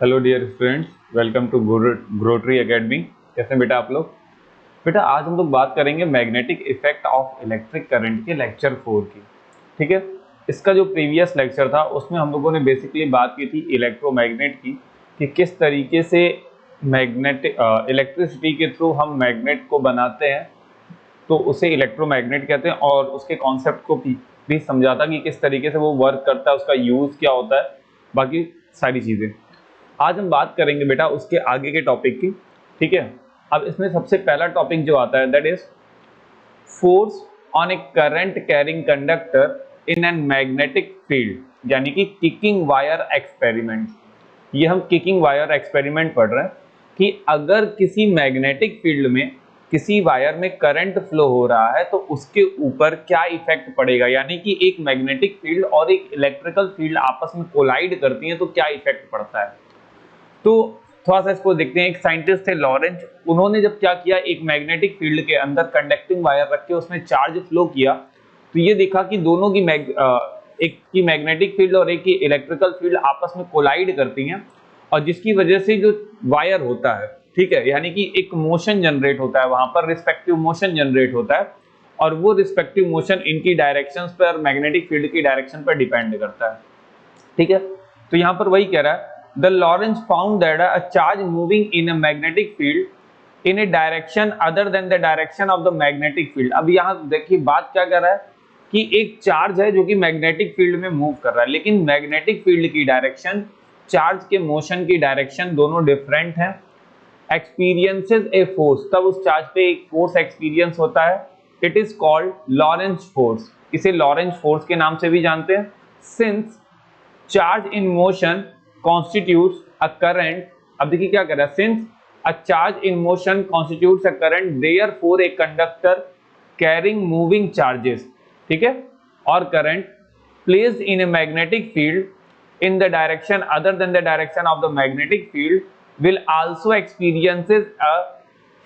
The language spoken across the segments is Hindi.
Hello dear students, welcome to ग्रोट्री एकेडमी। कैसे हैं बेटा आप लोग? बेटा आज हम लोग बात करेंगे magnetic effect of electric current के लेक्चर 4 की। ठीक है, इसका जो प्रीवियस लेक्चर था उसमें हम लोगों ने बेसिकली बात की थी इलेक्ट्रोमैग्नेट की, कि किस तरीके से मैग्नेटिक इलेक्ट्रिसिटी के थ्रू हम मैग्नेट को बनाते हैं, तो उसे इलेक्ट्रोमैग्नेट कहते हैं। और उसके कॉन्सेप्ट को भी समझा था कि किस तरीके से वो वर्क करता है, उसका यूज क्या होता है, बाकी सारी चीजें। आज हम बात करेंगे बेटा उसके आगे के टॉपिक की। ठीक है, अब इसमें सबसे पहला टॉपिक जो आता है that is force on A current carrying conductor in an magnetic field, यानी कि किकिंग वायर एक्सपेरिमेंट। ये हम किकिंग वायर एक्सपेरिमेंट पढ़ रहे हैं कि अगर किसी मैग्नेटिक फील्ड में किसी वायर में करंट फ्लो हो रहा है तो उसके ऊपर क्या इफेक्ट पड़ेगा, यानी कि एक मैग्नेटिक फील्ड और एक इलेक्ट्रिकल फील्ड आपस में कोलाइड करती हैं तो क्या इफेक्ट पड़ता है। तो थोड़ा सा इसको देखते हैं। एक साइंटिस्ट थे लॉरेंज, उन्होंने जब क्या किया, एक मैग्नेटिक फील्ड के अंदर कंडक्टिंग वायर रख के उसमें चार्ज फ्लो किया, तो ये देखा कि दोनों की एक की मैग्नेटिक फील्ड और एक की इलेक्ट्रिकल फील्ड आपस में कोलाइड करती हैं, और जिसकी वजह से जो वायर होता है, ठीक है, यानी कि एक मोशन जनरेट होता है, वहां पर रिस्पेक्टिव मोशन जनरेट होता है, और वो रिस्पेक्टिव मोशन इनकी डायरेक्शंस पर, मैग्नेटिक फील्ड की डायरेक्शन पर डिपेंड करता है। ठीक है, तो यहां पर वही कह रहा है, the Lorentz found that a charge moving in a magnetic field in a direction other than the direction of the magnetic field. अब यहां देखिए बात क्या कर रहा है कि एक चार्ज है जो कि मैग्नेटिक फील्ड में मूव कर रहा है, लेकिन मैग्नेटिक फील्ड की डायरेक्शन, चार्ज के मोशन की डायरेक्शन दोनों डिफरेंट है। एक्सपीरियंसेस ए फोर्स, तब उस चार्ज पे एक फोर्स एक्सपीरियंस होता है। It is called Lorentz force, इसे लॉरेंज फोर्स के नाम से भी जानते हैं। Since charge in motion constitutes a current, अब देखिए क्या कर रहा है, since a charge in motion constitutes a current, therefore a conductor carrying moving charges, ठीक है, और current placed in a magnetic field in the direction other than the direction of the magnetic field will also experiences a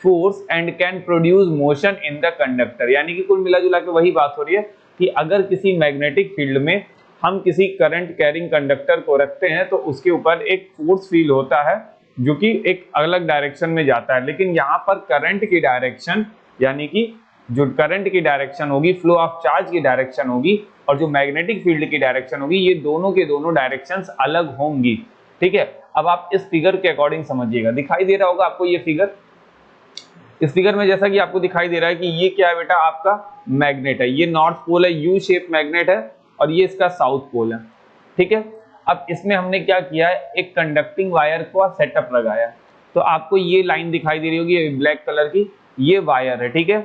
force and can produce motion in the conductor। यानी कि कुल मिला जुला के वही बात हो रही है कि अगर किसी मैग्नेटिक फील्ड में हम किसी करंट कैरिंग कंडक्टर को रखते हैं तो उसके ऊपर एक फोर्स फील होता है जो कि एक अलग डायरेक्शन में जाता है, लेकिन यहाँ पर करंट की डायरेक्शन, यानी कि जो करंट की डायरेक्शन होगी, फ्लो ऑफ चार्ज की डायरेक्शन होगी, और जो मैग्नेटिक फील्ड की डायरेक्शन होगी, ये दोनों के दोनों डायरेक्शंस अलग होंगी। ठीक है, अब आप इस फिगर के अकॉर्डिंग समझिएगा। दिखाई दे रहा होगा आपको ये फिगर। इस फिगर में जैसा कि आपको दिखाई दे रहा है कि ये क्या है बेटा, आपका मैग्नेट है, ये नॉर्थ पोल है, यू शेप मैग्नेट है, और ये इसका साउथ पोल है। ठीक है, अब इसमें हमने क्या किया है, एक कंडक्टिंग वायर को सेटअप लगाया। तो आपको ये लाइन दिखाई दे रही होगी ब्लैक कलर की, ये वायर है। ठीक है,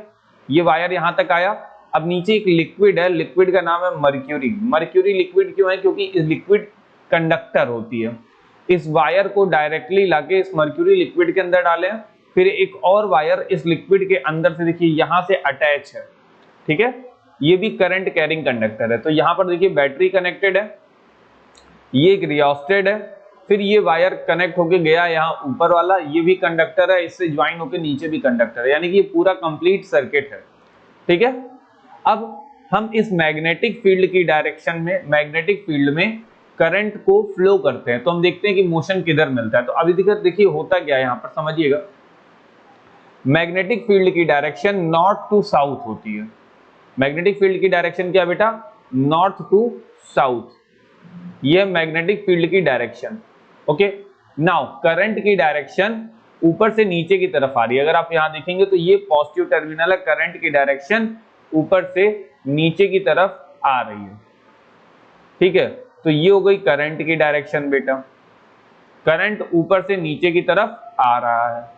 ये वायर यहां तक आया। अब नीचे एक लिक्विड है, लिक्विड का नाम है मर्क्यूरी। मर्क्यूरी लिक्विड क्यों है, क्योंकि इस लिक्विड कंडक्टर होती है। इस वायर को डायरेक्टली लाके इस मर्क्यूरी लिक्विड के अंदर डालें, फिर एक और वायर इस लिक्विड के अंदर से देखिए यहां से अटैच है। ठीक है, ये भी करंट कैरिंग कंडक्टर है। तो यहां पर देखिए बैटरी कनेक्टेड है, ये एक रियोस्टेट है, फिर ये वायर कनेक्ट होके गया यहाँ ऊपर वाला, ये भी कंडक्टर है, इससे ज्वाइन होके नीचे भी कंडक्टर है, यानी कि ये पूरा कंप्लीट सर्किट है। ठीक है, अब हम इस मैग्नेटिक फील्ड की डायरेक्शन में, मैग्नेटिक फील्ड में करंट को फ्लो करते हैं, तो हम देखते हैं कि मोशन किधर मिलता है। तो अभी देखिए होता क्या है, यहाँ पर समझिएगा। मैग्नेटिक फील्ड की डायरेक्शन नॉर्थ टू साउथ होती है। मैग्नेटिक फील्ड की डायरेक्शन क्या बेटा, नॉर्थ टू साउथ, ये मैग्नेटिक फील्ड की डायरेक्शन। ओके, नाउ करंट की डायरेक्शन ऊपर से नीचे की तरफ आ रही है। अगर आप यहां देखेंगे तो ये पॉजिटिव टर्मिनल है, करंट की डायरेक्शन ऊपर से नीचे की तरफ आ रही है। ठीक है, तो ये हो गई करंट की डायरेक्शन बेटा, करंट ऊपर से नीचे की तरफ आ रहा है।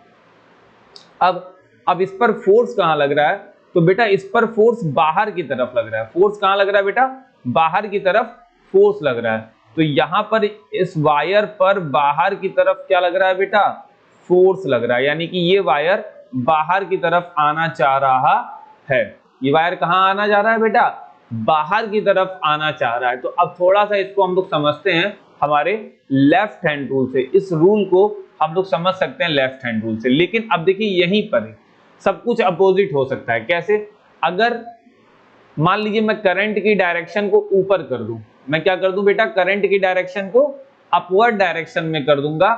अब इस पर फोर्स कहां लग रहा है, तो बेटा इस पर फोर्स बाहर की तरफ लग रहा है। फोर्स कहां लग रहा है बेटा, बाहर की तरफ फोर्स लग रहा है। तो यहां पर इस वायर पर बाहर की तरफ क्या लग रहा है बेटा, फोर्स लग रहा है, यानी कि ये वायर बाहर की तरफ आना चाह रहा है। ये वायर कहां आना चाह रहा है बेटा, बाहर की तरफ आना चाह रहा है। तो अब थोड़ा सा इसको हम लोग समझते हैं हमारे लेफ्ट हैंड रूल से। इस रूल को हम लोग समझ सकते हैं लेफ्ट हैंड रूल से, लेकिन अब देखिए यहीं पर सब कुछ अपोजिट हो सकता है। कैसे, अगर मान लीजिए मैं करंट की डायरेक्शन को ऊपर कर दूं, मैं क्या कर दूं बेटा, करंट की डायरेक्शन को अपवर्ड डायरेक्शन में कर दूंगा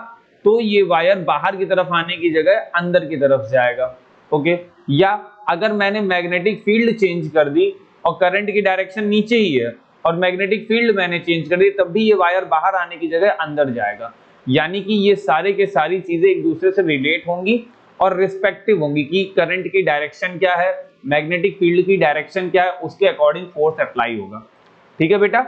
तो ये वायर बाहर की तरफ आने की जगह अंदर की तरफ जाएगा। ओके, या अगर मैंने मैग्नेटिक फील्ड चेंज कर दी और करंट की डायरेक्शन नीचे ही है और मैग्नेटिक फील्ड मैंने चेंज कर दी, तब भी ये वायर बाहर आने की जगह अंदर जाएगा। यानी कि ये सारे के सारी चीजें एक दूसरे से रिलेट होंगी और रिस्पेक्टिव होंगी कि करंट की डायरेक्शन क्या है, मैग्नेटिक फील्ड की डायरेक्शन क्या है, उसके अकॉर्डिंग फोर्स अप्लाई होगा। ठीक है बेटा,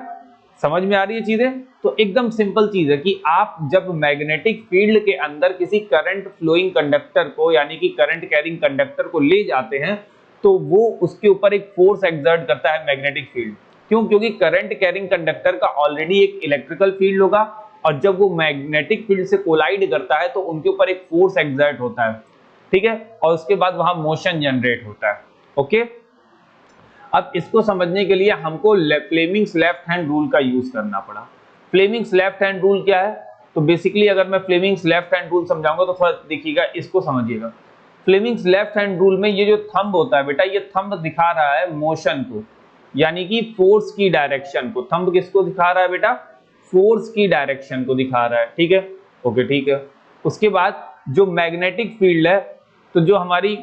समझ में आ रही है चीजें? तो एकदम सिंपल चीज है कि आप जब मैग्नेटिक फील्ड के अंदर किसी करंट फ्लोइंग कंडक्टर को यानी कि करंट कैरिंग कंडक्टर को ले जाते हैं तो वो उसके ऊपर एक फोर्स एक्सर्ट करता है मैग्नेटिक फील्ड। क्यों? क्योंकि करंट कैरिंग कंडक्टर का ऑलरेडी एक इलेक्ट्रिकल फील्ड होगा और जब वो मैग्नेटिक फील्ड से कोलाइड करता है तो उनके ऊपर एक फोर्स एक्सर्ट होता है। ठीक है, और उसके बाद वहां मोशन जनरेट होता है। ओके, अब इसको समझने के लिए हमको फ्लेमिंग्स लेफ्ट हैंड रूल का यूज करना पड़ा। फ्लेमिंग्स लेफ्ट हैंड रूल क्या है? तो बेसिकली अगर मैं फ्लेमिंग्स लेफ्ट हैंड रूल समझाऊंगा तो थोड़ा देखिएगा, इसको समझिएगा। फ्लेमिंग्स लेफ्ट हैंड रूल में ये जो थंब होता है बेटा, ये थंब दिखा रहा है मोशन को, यानी कि फोर्स की डायरेक्शन को। थंब किसको दिखा रहा है बेटा? फोर्स की डायरेक्शन को दिखा रहा है। ठीक है, ओके ठीक है। उसके बाद जो मैग्नेटिक फील्ड है, तो जो हमारी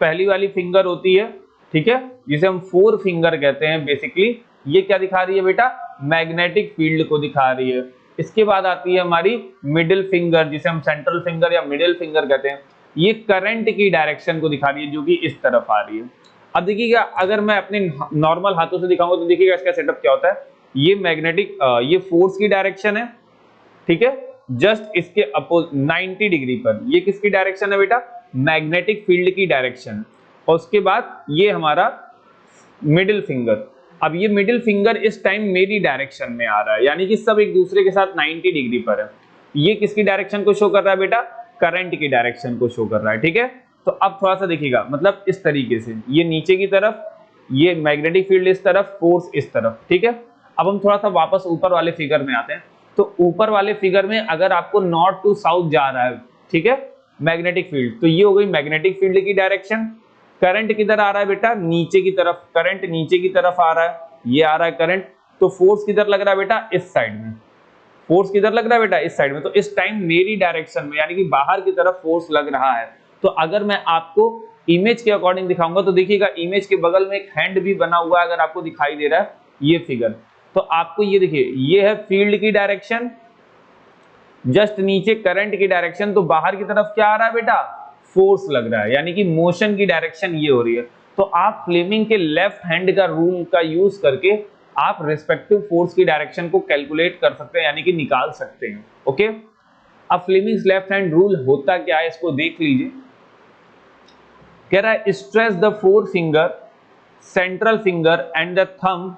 पहली वाली फिंगर होती है, ठीक है, जिसे हम फोर फिंगर कहते हैं बेसिकली, ये क्या दिखा रही है बेटा? मैग्नेटिक फील्ड को दिखा रही है। इसके बाद आती है हमारी मिडिल फिंगर, जिसे हम सेंट्रल फिंगर या मिडिल फिंगर कहते हैं, ये करंट की डायरेक्शन को दिखा रही है जो कि इस तरफ आ रही है। अब देखिएगा, अगर मैं अपने नॉर्मल हाथों से दिखाऊंगा तो देखिएगा इसका सेटअप क्या होता है। ये मैग्नेटिक ये फोर्स की डायरेक्शन है, ठीक है, जस्ट इसके अपोज 90 डिग्री पर ये किसकी डायरेक्शन है बेटा? मैग्नेटिक फील्ड की डायरेक्शन। और उसके बाद ये हमारा मिडिल फिंगर। अब ये मिडिल फिंगर इस टाइम मेरी डायरेक्शन में आ रहा है, यानी कि सब एक दूसरे के साथ 90 डिग्री पर है। ये किसकी डायरेक्शन को शो कर रहा है बेटा? करंट की डायरेक्शन को शो कर रहा है। ठीक है, तो अब थोड़ा सा देखिएगा, मतलब इस तरीके से ये नीचे की तरफ, ये मैग्नेटिक फील्ड इस तरफ, फोर्स इस तरफ। ठीक है, अब हम थोड़ा सा वापस ऊपर वाले फिगर में आते हैं। तो ऊपर वाले फिगर में अगर आपको नॉर्थ टू साउथ जा रहा है, ठीक है, मैग्नेटिक फील्ड, तो ये हो गई मैग्नेटिक फील्ड की डायरेक्शन। करंट किधर आ रहा है बेटा? नीचे की तरफ। करंट नीचे की तरफ आ रहा है, ये आ रहा है करंट। तो फोर्स किधर लग रहा है बेटा? इस साइड में। फोर्स किधर लग रहा है बेटा? इस साइड में। तो इस टाइम मेरी डायरेक्शन में, यानी कि बाहर की तरफ फोर्स लग रहा है। तो अगर मैं आपको इमेज के अकॉर्डिंग दिखाऊंगा तो देखिएगा, इमेज के बगल में एक हैंड भी बना हुआ है, अगर आपको दिखाई दे रहा है ये फिगर, तो आपको ये देखिए, ये है फील्ड की डायरेक्शन, जस्ट नीचे करंट की डायरेक्शन। तो बाहर की तरफ क्या आ रहा है बेटा? फोर्स लग रहा है, यानी कि मोशन की डायरेक्शन ये हो रही है। तो आप फ्लेमिंग के लेफ्ट हैंड का रूल का यूज करके आप रिस्पेक्टिव फोर्स की डायरेक्शन को कैलकुलेट कर सकते हैं, यानी कि निकाल सकते हैं। ओके, अब फ्लेमिंग्स लेफ्ट हैंड रूल होता क्या है इसको देख लीजिए। कह रहा है stress the forefinger, central finger and the thumb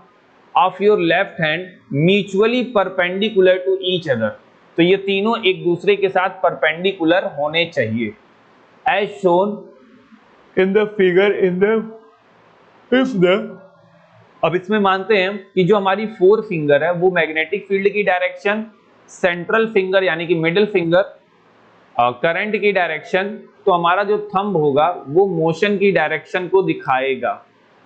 of your left hand mutually perpendicular to each other. तो ये तीनों एक दूसरे के साथ परपेंडिकुलर होने चाहिए, as shown in the figure in the if the. अब इसमें मानते हैं कि जो हमारी फोर फिंगर है वो मैग्नेटिक फील्ड की डायरेक्शन, सेंट्रल फिंगर यानी कि मिडिल फिंगर करंट की डायरेक्शन, तो हमारा जो थंब होगा वो मोशन की डायरेक्शन को दिखाएगा।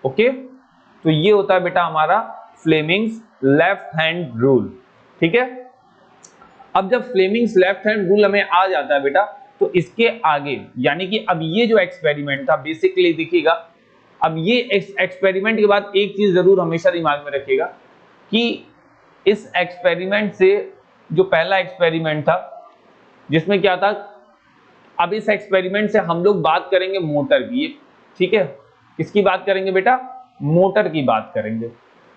ओके, तो ये होता है बेटा हमारा फ्लेमिंग्स लेफ्ट हैंड रूल। ठीक है, अब जब फ्लेमिंग्स लेफ्ट हैंड रूल हमें आ जाता है बेटा, तो इसके आगे, यानी कि अब ये जो एक्सपेरिमेंट था बेसिकली देखिएगा, अब ये एक्सपेरिमेंट के बाद एक चीज जरूर हमेशा दिमाग में रखिएगा कि इस एक्सपेरिमेंट से, जो पहला एक्सपेरिमेंट था जिसमें क्या था, अब इस एक्सपेरिमेंट से हम लोग बात करेंगे मोटर की। ठीक है, किसकी बात करेंगे बेटा? मोटर की बात करेंगे।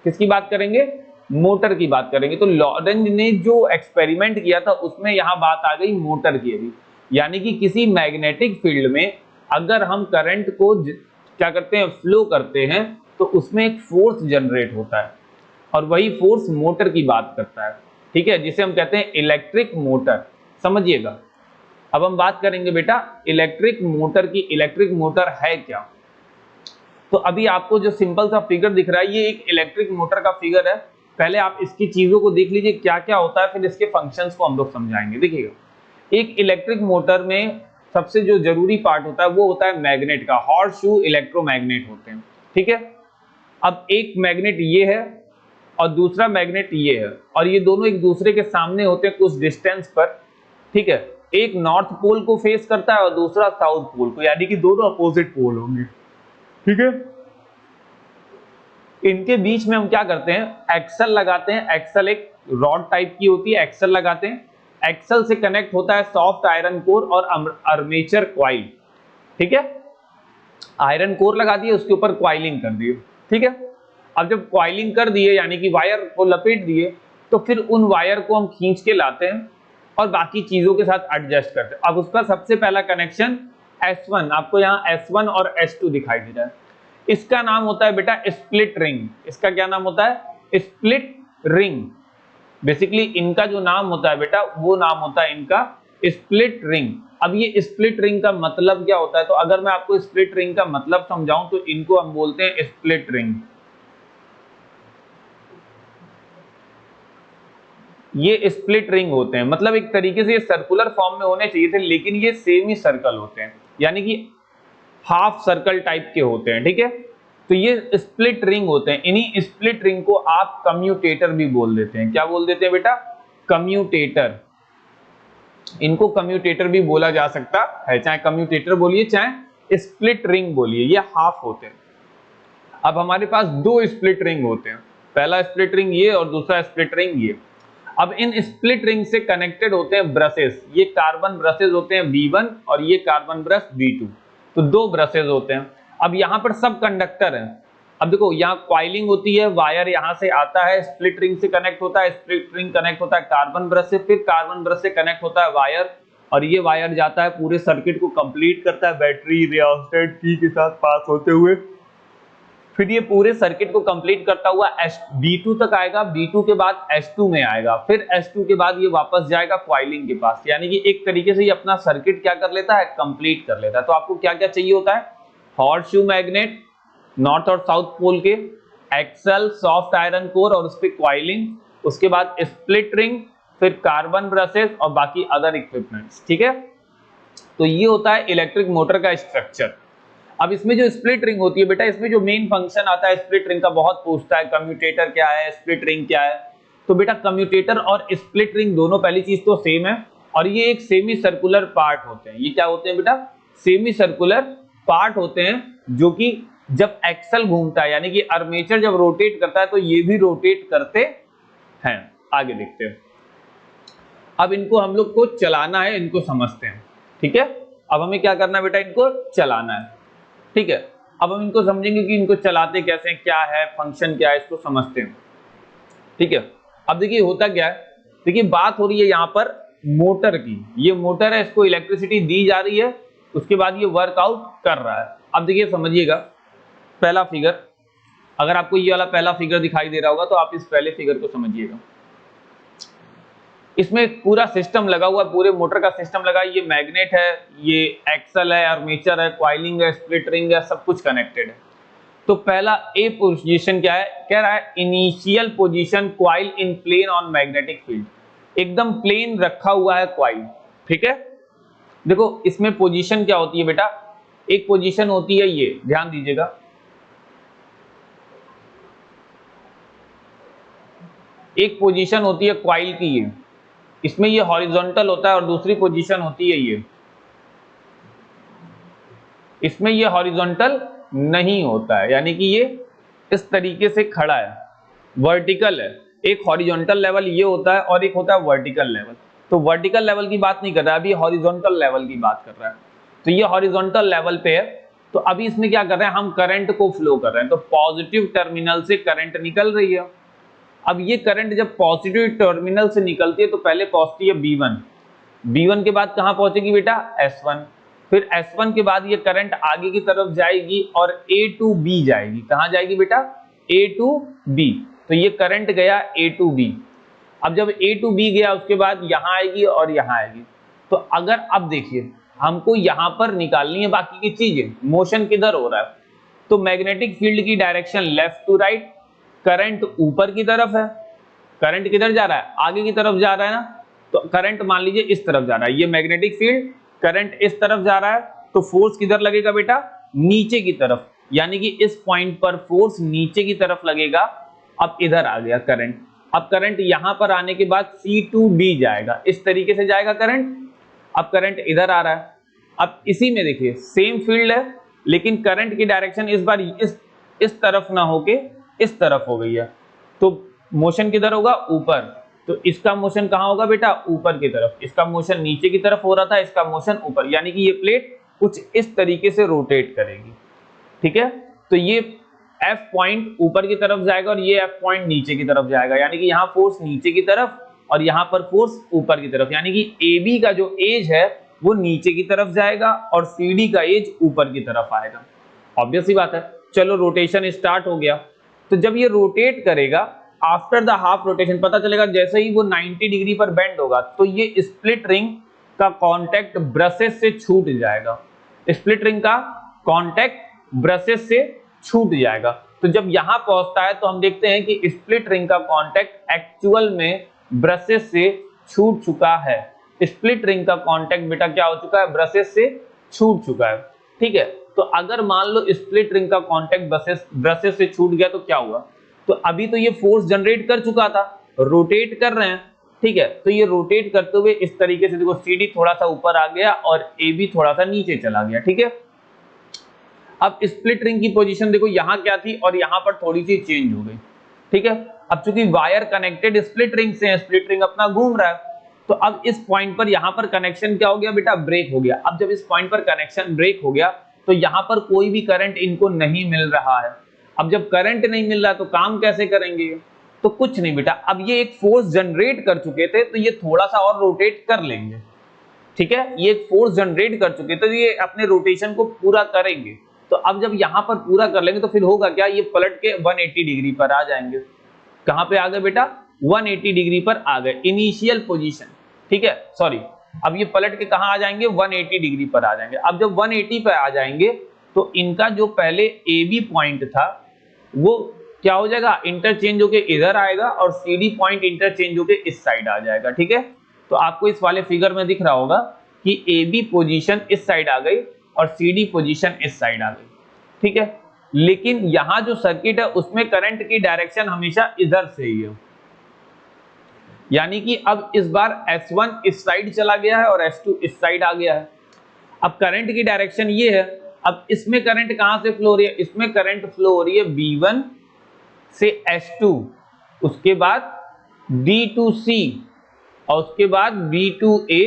किसकी बात करेंगे? मोटर की बात करेंगे। तो लॉरेंज ने जो एक्सपेरिमेंट किया था उसमें यहां बात आ गई मोटर की अभी, यानी कि किसी मैग्नेटिक फील्ड में अगर हम करंट को क्या करते हैं, फ्लो करते हैं, तो उसमें एक फोर्स जनरेट होता है और वही फोर्स मोटर की बात करता है। ठीक है, जिसे हम कहते हैं इलेक्ट्रिक मोटर। समझिएगा, अब हम बात करेंगे बेटा इलेक्ट्रिक मोटर की। इलेक्ट्रिक मोटर है क्या? तो अभी आपको जो सिंपल सा फिगर दिख रहा है ये एक इलेक्ट्रिक मोटर का फिगर है। पहले आप इसकी चीजों को देख लीजिए क्या क्या होता है, फिर इसके फंक्शंस को हम लोग समझाएंगे। देखिएगा, एक इलेक्ट्रिक मोटर में सबसे जो जरूरी पार्ट होता है वो होता है मैग्नेट का। हॉर्स शू इलेक्ट्रोमैग्नेट होते हैं। ठीक है, अब एक मैग्नेट ये है और दूसरा मैग्नेट ये है, और ये दोनों एक दूसरे के सामने होते हैं कुछ डिस्टेंस पर, ठीक है। एक नॉर्थ पोल को फेस करता है और दूसरा साउथ पोल को, यानी कि दोनों अपोजिट पोल होंगे, ठीक है। इनके बीच में हम क्या करते हैं, एक्सल लगाते हैं। एक्सल एक रॉड टाइप की होती है, एक्सल लगाते हैं। एक्सल से कनेक्ट होता है सॉफ्ट आयरन कोर और आर्मेचर क्वाइल, ठीक है। आयरन कोर लगा दिए, उसके ऊपर क्वाइलिंग कर दिए, ठीक है। अब जब क्वाइलिंग कर दिए यानी कि वायर को लपेट दिए, तो फिर उन वायर को हम खींच के लाते हैं और बाकी चीजों के साथ एडजस्ट करते हैं। अब उसका सबसे पहला कनेक्शन S1, आपको यहाँ S1 और S2 दिखाई दे रहा है, इसका नाम होता है बेटा स्प्लिट रिंग। इसका क्या नाम होता है, स्प्लिट रिंग। बेसिकली इनका जो नाम होता है बेटा, वो नाम होता है इनका स्प्लिट रिंग। अब ये स्प्लिट रिंग का मतलब क्या होता है, तो अगर मैं आपको स्प्लिट रिंग का मतलब समझाऊं तो इनको हम बोलते हैं स्प्लिट रिंग। ये स्प्लिट रिंग होते हैं, मतलब एक तरीके से ये सर्कुलर फॉर्म में होने चाहिए थे, लेकिन ये सेमी सर्कल होते हैं, यानी कि हाफ सर्कल टाइप के होते हैं, ठीक है। तो ये स्प्लिट रिंग होते हैं। इन्हीं स्प्लिट रिंग को आप कम्यूटेटर भी बोल देते हैं। क्या बोल देते हैं बेटा, कम्यूटेटर। इनको कम्यूटेटर भी बोला जा सकता है, चाहे कम्यूटेटर बोलिए चाहे स्प्लिट रिंग बोलिए, ये हाफ होते हैं। अब हमारे पास दो स्प्लिट रिंग होते हैं, पहला स्प्लिट रिंग ये और दूसरा स्प्लिट रिंग ये। अब इन स्प्लिट रिंग से कनेक्टेड होते हैं ब्रशेस, ये कार्बन ब्रशेस होते हैं V1 और ये कार्बन ब्रश V2, तो दो ब्रशेस होते हैं। अब यहाँ पर सब कंडक्टर हैं। अब देखो यहाँ क्वाइलिंग होती है, वायर यहाँ से आता है, स्प्लिट रिंग से कनेक्ट होता है, स्प्लिट रिंग कनेक्ट होता है कार्बन ब्रश से, फिर कार्बन ब्रश से कनेक्ट होता है वायर, और ये वायर जाता है पूरे सर्किट को कंप्लीट करता है बैटरी रियोस्टेट की के साथ पास होते हुए, फिर ये पूरे सर्किट को कंप्लीट करता हुआ B2 तक आएगा, B2 के बाद S2 में आएगा, फिर S2 के बाद ये वापस जाएगा क्वाइलिंग के पास, यानी कि एक तरीके से ये अपना सर्किट क्या कर लेता है, कंप्लीट कर लेता है। तो आपको क्या क्या चाहिए होता है, हॉर्सशू मैग्नेट नॉर्थ और साउथ पोल के, एक्सल सॉफ्ट आयरन कोर और उस पे क्वाइलिंग, उसके बाद स्प्लिट रिंग, फिर कार्बन ब्रशेस और बाकी अदर इक्विपमेंट्स, ठीक है। तो ये होता है इलेक्ट्रिक मोटर का स्ट्रक्चर। अब इसमें जो स्प्लिट रिंग होती है बेटा, इसमें जो मेन फंक्शन आता है स्प्लिट रिंग का, बहुत पूछता है कम्यूटेटर क्या है, स्प्लिट रिंग क्या है। तो बेटा कम्यूटेटर और स्प्लिट रिंग दोनों पहली चीज तो सेम है, और ये एक सेमी सर्कुलर पार्ट होते हैं। ये क्या होते हैं बेटा, सेमी सर्कुलर पार्ट होते हैं, जो कि जब एक्सल घूमता है यानी कि आर्मेचर जब रोटेट करता है तो ये भी रोटेट करते हैं। आगे देखते हैं। अब इनको हम लोग को चलाना है, इनको समझते हैं, ठीक है। अब हमें क्या करना है बेटा, इनको चलाना है, ठीक है। अब हम इनको समझेंगे कि इनको चलाते कैसे हैं, क्या है फंक्शन, क्या है, इसको समझते हैं, ठीक है। अब देखिए होता क्या है, देखिए बात हो रही है यहाँ पर मोटर की। ये मोटर है, इसको इलेक्ट्रिसिटी दी जा रही है, उसके बाद ये वर्कआउट कर रहा है। अब देखिए समझिएगा, पहला फिगर, अगर आपको ये वाला पहला फिगर दिखाई दे रहा होगा तो आप इस पहले फिगर को समझिएगा। इसमें पूरा सिस्टम लगा हुआ है, पूरे मोटर का सिस्टम लगा है। ये मैग्नेट है, ये एक्सल है, आर्मेचर है, क्वाइलिंग है, स्प्लिट रिंग है, सब कुछ कनेक्टेड है। तो पहला ए पोजीशन क्या है, कह रहा है initial position coil in plane on magnetic field, एकदम प्लेन रखा हुआ है क्वाइल, ठीक है। देखो इसमें पोजीशन क्या होती है बेटा, एक पोजीशन होती है ये, ध्यान दीजिएगा, एक पोजीशन होती है क्वाइल की ये, इसमें ये हॉरिजॉन्टल होता है, और दूसरी पोजीशन होती है ये, इसमें ये हॉरिजॉन्टल नहीं होता है, यानी कि ये इस तरीके से खड़ा है, वर्टिकल है। एक हॉरिजॉन्टल लेवल ये होता है और एक होता है वर्टिकल लेवल। तो वर्टिकल लेवल की बात नहीं कर रहा है, अभी हॉरिजॉन्टल लेवल की बात कर रहा है। तो ये हॉरिजॉन्टल लेवल पे है। तो अभी इसमें क्या कर रहे हैं, हम करंट को फ्लो कर रहे हैं, तो पॉजिटिव टर्मिनल से करंट निकल रही है। अब ये करंट जब पॉजिटिव टर्मिनल से निकलती है तो पहले पहुंचती है B1, B1 के बाद कहां पहुंचेगी बेटा, S1, फिर S1 के बाद ये करंट आगे की तरफ जाएगी और A to B जाएगी। कहां जाएगी बेटा, A to B। तो ये करंट गया A to B। अब जब A to B गया उसके बाद यहां आएगी और यहां आएगी। तो अगर अब देखिए हमको यहां पर निकालनी है बाकी की चीजें, मोशन किधर हो रहा है, तो मैग्नेटिक फील्ड की direction left to right, current ऊपर की तरफ है, करंट किधर जा रहा है, आगे की तरफ जा रहा है ना, तो करंट मान लीजिए इस तरफ जा रहा है, ये मैग्नेटिक फील्ड, करंट इस तरफ जा रहा है, तो फोर्स किधर लगेगा बेटा, नीचे की तरफ, यानी कि इस पॉइंट पर फोर्स नीचे की तरफ लगेगा। अब इधर आ गया करंट। अब करंट यहां पर आने के बाद C2D जाएगा, इस तरीके से जाएगा करंट। अब करंट इधर आ रहा है। अब इसी में देखिए सेम फील्ड है, लेकिन करंट की डायरेक्शन इस बार इस तरफ ना होके इस तरफ हो गई है, तो मोशन किधर होगा, ऊपर। तो इसका मोशन कहां होगा बेटा, ऊपर की तरफ। इसका मोशन नीचे की तरफ हो रहा था, इसका मोशन ऊपर, यानी कि ये प्लेट कुछ इस तरीके से रोटेट करेगी। ठीक है, तो ये F पॉइंट ऊपर की तरफ जाएगा और ये F पॉइंट नीचे की तरफ जाएगा, यानी कि यहाँ फोर्स नीचे की तरफ और यहाँ पर फोर्स ऊपर की तरफ, यानी कि AB का जो एज है वो नीचे की तरफ जाएगा और CD का एज ऊपर की तरफ आएगा। ऑब्वियस सी बात है। चलो रोटेशन स्टार्ट हो गया। तो जब ये रोटेट करेगा, आफ्टर द हाफ रोटेशन पता चलेगा जैसे ही वो 90 डिग्री पर बेंड होगा तो ये स्प्लिट रिंग का कांटेक्ट ब्रशेस से छूट जाएगा। स्प्लिट रिंग का कांटेक्ट ब्रशेस से छूट जाएगा। तो जब यहां पहुंचता है तो हम देखते हैं कि स्प्लिट रिंग का कांटेक्ट एक्चुअल में ब्रशेस से छूट चुका है। स्प्लिट रिंग का कांटेक्ट बेटा क्या हो चुका है, ब्रशेस से छूट चुका है। ठीक है, तो अगर मान लो स्प्लिट रिंग का कांटेक्ट ब्रशेस से छूट गया तो क्या हुआ, तो अभी तो ये फोर्स जनरेट कर चुका था, रोटेट कर रहे हैं। ठीक है, तो ये रोटेट करते हुए इस तरीके से देखो CD थोड़ा सा ऊपर आ गया और AB थोड़ा सा नीचे चला गया। ठीक है, अब स्प्लिट रिंग की पोजीशन देखो यहाँ क्या थी और यहाँ पर थोड़ी सी चेंज हो गई। ठीक है, अब चूंकि वायर कनेक्टेड स्प्लिट रिंग से है, स्प्लिट रिंग अपना घूम रहा है, तो अब इस पॉइंट पर यहाँ पर कनेक्शन क्या हो गया बेटा, ब्रेक हो गया। अब जब इस पॉइंट पर कनेक्शन ब्रेक हो गया तो यहाँ पर कोई भी करंट इनको नहीं मिल रहा है। अब जब करंट नहीं मिल रहा तो काम कैसे करेंगे, तो कुछ नहीं बेटा, अब ये एक फोर्स जनरेट कर चुके थे तो ये थोड़ा सा और रोटेट कर लेंगे। ठीक है, ये एक फोर्स जनरेट कर चुके तो ये अपने रोटेशन को पूरा करेंगे। तो अब जब यहां पर पूरा कर लेंगे तो फिर होगा क्या, ये पलट के 180 डिग्री पर आ जाएंगे। कहां पे आ गए बेटा, 180 डिग्री पर आ गए, इनिशियल पोजीशन। ठीक है, सॉरी, अब ये पलट के कहां आ जाएंगे, 180 डिग्री पर आ जाएंगे। अब जब 180 पर आ जाएंगे तो इनका जो पहले AB पॉइंट था वो क्या हो जाएगा, इंटरचेंज होके इधर आएगा और CD पॉइंट इंटरचेंज होके इस साइड आ जाएगा। ठीक है, तो आपको इस वाले फिगर में दिख रहा होगा कि AB पोजीशन इस साइड आ गई और CD पोजीशन इस साइड आ गई। ठीक है, लेकिन यहां जो सर्किट है उसमें करंट की डायरेक्शन हमेशा इधर से ही है, यानी कि अब इस बार S1 इस साइड चला गया है और S2 इस साइड आ गया है। अब करंट की डायरेक्शन ये है। अब इसमें करंट कहां से फ्लो हो रही है, इसमें करंट फ्लो हो रही है B1 से S2, उसके बाद B2C और उसके बाद B2A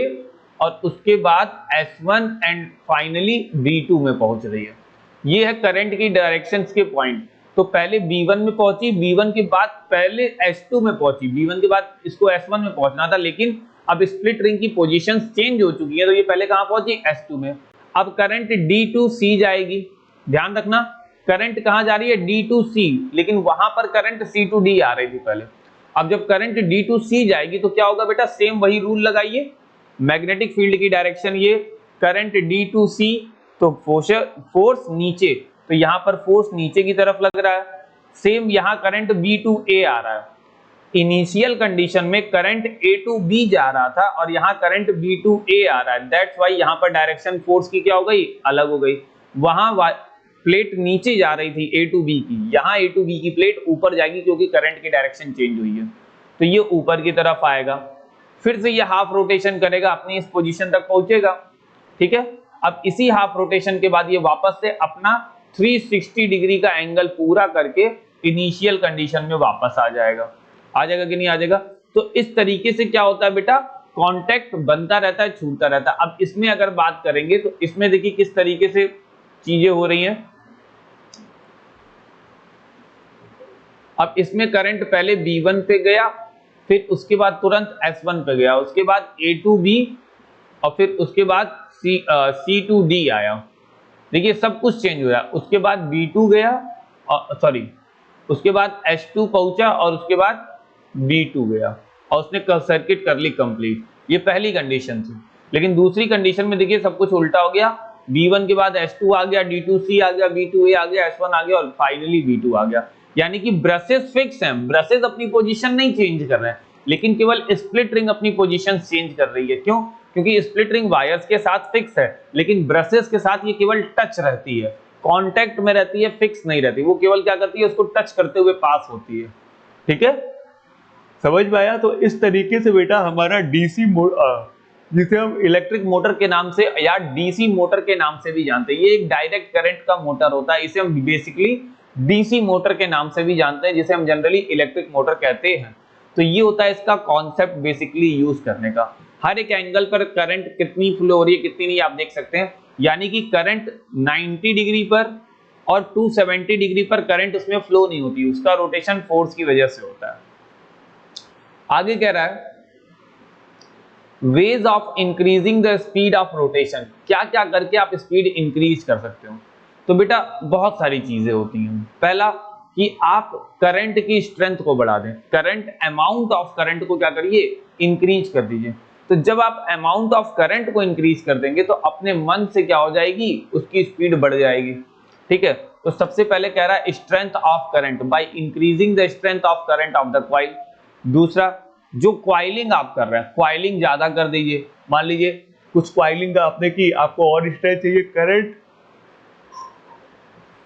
और उसके बाद S1 एंड फाइनली B2 में पहुंच रही है। ये है करंट की डायरेक्शंस के पॉइंट। तो पहले B1 में पहुंची, B1 के बाद पहले S2 में पहुंची, B1 के बाद इसको S1 में पहुंचना था, लेकिन अब स्प्लिट रिंग की पोजीशंस चेंज हो चुकी है तो ये पहले कहां पहुंची, S2 में। अब करंट D2C जाएगी, ध्यान रखना करंट कहां जा रही है, D2C, लेकिन वहां पर करंट C2D आ रही थी पहले। अब जब करंट D2C जाएगी तो क्या होगा बेटा, सेम वही रूल लगाइए, मैग्नेटिक फील्ड की डायरेक्शन ये, करंट D2C तो फोर्स नीचे, तो यहां पर फोर्स नीचे की तरफ लग रहा है। सेम यहां करंट B2A आ रहा है। इनिशियल कंडीशन में करंट A to B जा रहा था और यहां करंट B2A आ रहा है, दैट्स व्हाई यहां पर डायरेक्शन फोर्स की क्या हो गई, अलग हो गई। वहां प्लेट नीचे जा रही थी A to B की, यहां A to B की प्लेट ऊपर जाएगी क्योंकि करंट की डायरेक्शन चेंज हुई है, तो ये ऊपर की तरफ आएगा। फिर से ये हाफ रोटेशन करेगा, अपनी इस पोजीशन तक पहुंचेगा। ठीक है, अब इसी हाफ रोटेशन के बाद ये वापस से अपना 360 डिग्री का एंगल पूरा करके इनिशियल कंडीशन में वापस आ जाएगा कि नहीं आ जाएगा। तो इस तरीके से क्या होता है बेटा, कांटेक्ट बनता रहता है, छूटता रहता है। अब इसमें अगर बात करेंगे तो इसमें देखिए किस तरीके से चीजें हो रही हैं। अब इसमें करंट पहले B1 पे गया, फिर उसके बाद तुरंत S1 पे गया, उसके बाद A to B और फिर उसके बाद C to D आया। देखिए सब कुछ चेंज हो रहा है। उसके बाद B2 गया, सॉरी उसके बाद S2 पहुंचा और उसके बाद B2 गया और उसने सर्किट कर ली कंप्लीट। ये पहली कंडीशन थी। लेकिन दूसरी कंडीशन में देखिए सब कुछ उल्टा हो गया। B1 के बाद S2 आ गया, D2C आ गया, B2A आ गया, S1 आ गया और फाइनली B2 आ गया। यानी कि ब्रशेस फिक्स हैं, ब्रशेस अपनी पोजीशन नहीं चेंज कर रहे हैं, लेकिन केवल स्प्लिट रिंग अपनी पोजीशन चेंज कर रही है। क्यों? क्योंकि स्प्लिट रिंग वायर्स के साथ फिक्स है, लेकिन ब्रशेस के साथ ये केवल टच रहती है, कांटेक्ट में रहती है, फिक्स नहीं रहती। वो केवल क्या करती है, उसको टच करते हुए पास होती है। ठीक है, समझ में आया? तो इस तरीके से बेटा हमारा डीसी जिसे हम इलेक्ट्रिक मोटर के नाम से या डीसी मोटर के नाम से भी जानते हैं, ये एक डायरेक्ट करंट का मोटर होता है, इसे हम बेसिकली डीसी मोटर के नाम से भी जानते हैं, जिसे हम जनरली इलेक्ट्रिक मोटर कहते हैं। तो ये होता है इसका कॉन्सेप्ट बेसिकली यूज करने का। हर एक एंगल पर करंट कितनी फ्लो हो रही है कितनी नहीं आप देख सकते हैं, यानी कि करंट 90 डिग्री पर और 270 डिग्री पर करंट उसमें फ्लो नहीं होती, उसका रोटेशन फोर्स की वजह से होता है। आगे कह रहा है ways of increasing the speed of rotation, क्या क्या करके आप स्पीड इंक्रीज कर सकते हो। तो बेटा बहुत सारी चीजें होती हैं। पहला कि आप करंट की स्ट्रेंथ को बढ़ा दें, करंट अमाउंट ऑफ करंट को क्या करिए इंक्रीज कर दीजिए। तो जब आप अमाउंट ऑफ करंट को इंक्रीज कर देंगे तो अपने मन से क्या हो जाएगी, उसकी स्पीड बढ़ जाएगी। ठीक है, तो सबसे पहले कह रहा है strength of current by increasing the strength of current of the coil. दूसरा, जो क्वाइलिंग आप कर रहे हैं क्वाइलिंग ज्यादा कर दीजिए। मान लीजिए कुछ क्वाइलिंग आपने की, आपको और स्ट्रेंथ चाहिए, करंट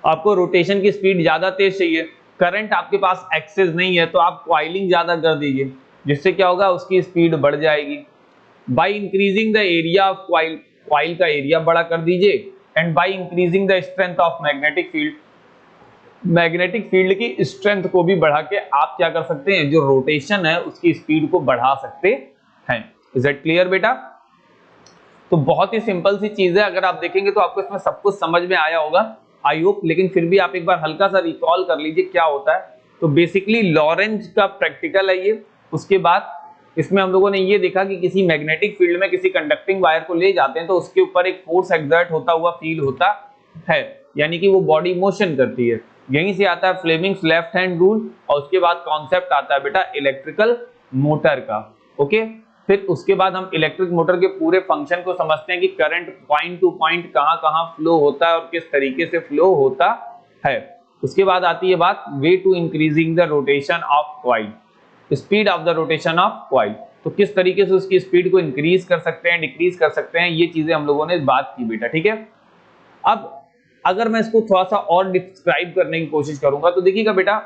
आपको रोटेशन की स्पीड ज्यादा तेज चाहिए, करंट आपके पास एक्सेस नहीं है, तो आप क्वाइलिंग ज्यादा कर दीजिए, जिससे क्या होगा उसकी स्पीड बढ़ जाएगी। By increasing the area of coil, coil का एरिया बड़ा कर दीजिए। And by increasing the strength of magnetic field, magnetic field की स्ट्रेंथ को भी बढ़ा के आप क्या कर सकते हैं, जो रोटेशन है उसकी स्पीड को बढ़ा सकते हैं। इज दैट क्लियर बेटा? तो बहुत ही सिंपल सी चीज है, अगर आप देखेंगे तो आपको इसमें सब कुछ समझ में आया होगा आई होप, लेकिन फिर भी आप एक बार हल्का सा रिकॉल कर लीजिए क्या होता है। तो बेसिकली लॉरेंज का प्रैक्टिकल है ये। उसके बाद इसमें हम लोगों ने ये देखा कि किसी मैग्नेटिक फील्ड में किसी कंडक्टिंग वायर को ले जाते हैं तो उसके ऊपर एक फोर्स एक्सर्ट होता हुआ फील होता है, यानी कि वो बॉडी मोशन करती है। यहीं से आता है फ्लेमिंग्स लेफ्ट हैंड रूल, और उसके बाद कॉन्सेप्ट आता है बेटा इलेक्ट्रिकल मोटर का। ओके, फिर उसके बाद हम इलेक्ट्रिक मोटर के पूरे फंक्शन को समझते हैं कि करंट पॉइंट टू पॉइंट कहां कहां फ्लो होता है और किस तरीके से फ्लो होता है। उसके बाद आती है बात way to increasing the rotation of coil, speed of the rotation of coil, तो किस तरीके से उसकी स्पीड को इंक्रीज कर सकते हैं डिक्रीज कर सकते हैं, ये चीजें हम लोगों ने बात की बेटा। ठीक है, अब अगर मैं इसको थोड़ा सा और डिस्क्राइब करने की कोशिश करूंगा तो देखिएगा बेटा,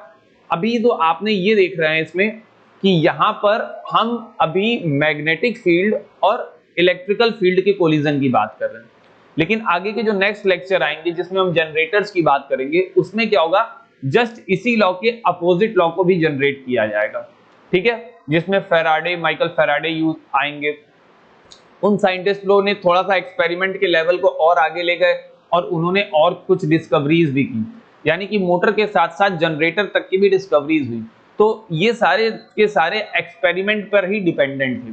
अभी तो आपने ये देख रहे हैं इसमें कि यहां पर हम अभी मैग्नेटिक फील्ड और इलेक्ट्रिकल फील्ड के कोलिजन की बात कर रहे हैं, लेकिन आगे के जो नेक्स्ट लेक्चर आएंगे जिसमें हम जनरेटर्स की बात करेंगे, उसमें क्या होगा, जस्ट इसी लॉ के अपोजिट लॉ को भी जनरेट किया जाएगा। ठीक है, जिसमें फेराडे, माइकल फेराडे यूज आएंगे। उन साइंटिस्ट लोगों ने थोड़ा सा एक्सपेरिमेंट के लेवल को और आगे ले गए और उन्होंने और कुछ डिस्कवरीज भी की, यानी कि मोटर के साथ साथ जनरेटर तक की भी डिस्कवरीज हुई। तो ये सारे के सारे एक्सपेरिमेंट पर ही डिपेंडेंट थे।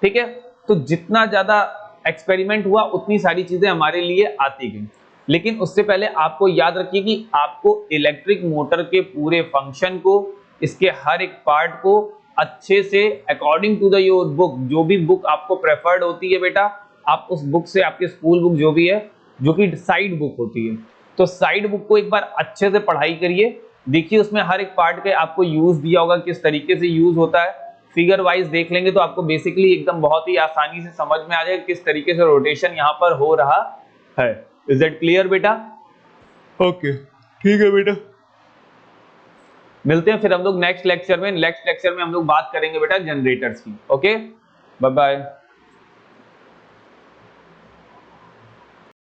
ठीक है, तो जितना ज्यादा एक्सपेरिमेंट हुआ उतनी सारी चीजें हमारे लिए आती गई। लेकिन उससे पहले आपको याद रखिए कि आपको इलेक्ट्रिक मोटर के पूरे फंक्शन को, इसके हर एक पार्ट को अच्छे से according to the your book, जो भी बुक आपको प्रेफर्ड होती है बेटा, आप उस बुक से, आपके स्कूल बुक जो भी है, जो कि साइड बुक होती है, तो साइड बुक को एक बार अच्छे से पढ़ाई करिए, देखिए उसमें हर एक पार्ट के आपको यूज दिया होगा, किस तरीके से यूज होता है, फिगर वाइज देख लेंगे तो आपको बेसिकली एकदम बहुत ही आसानी से समझ में आ जाएगा किस तरीके से रोटेशन यहाँ पर हो रहा है। इज दैट क्लियर बेटा? ओके, ठीक है बेटा, मिलते हैं फिर हम लोग नेक्स्ट लेक्चर में। नेक्स्ट लेक्चर में हम लोग बात करेंगे बेटा जनरेटर्स की। Okay, bye bye.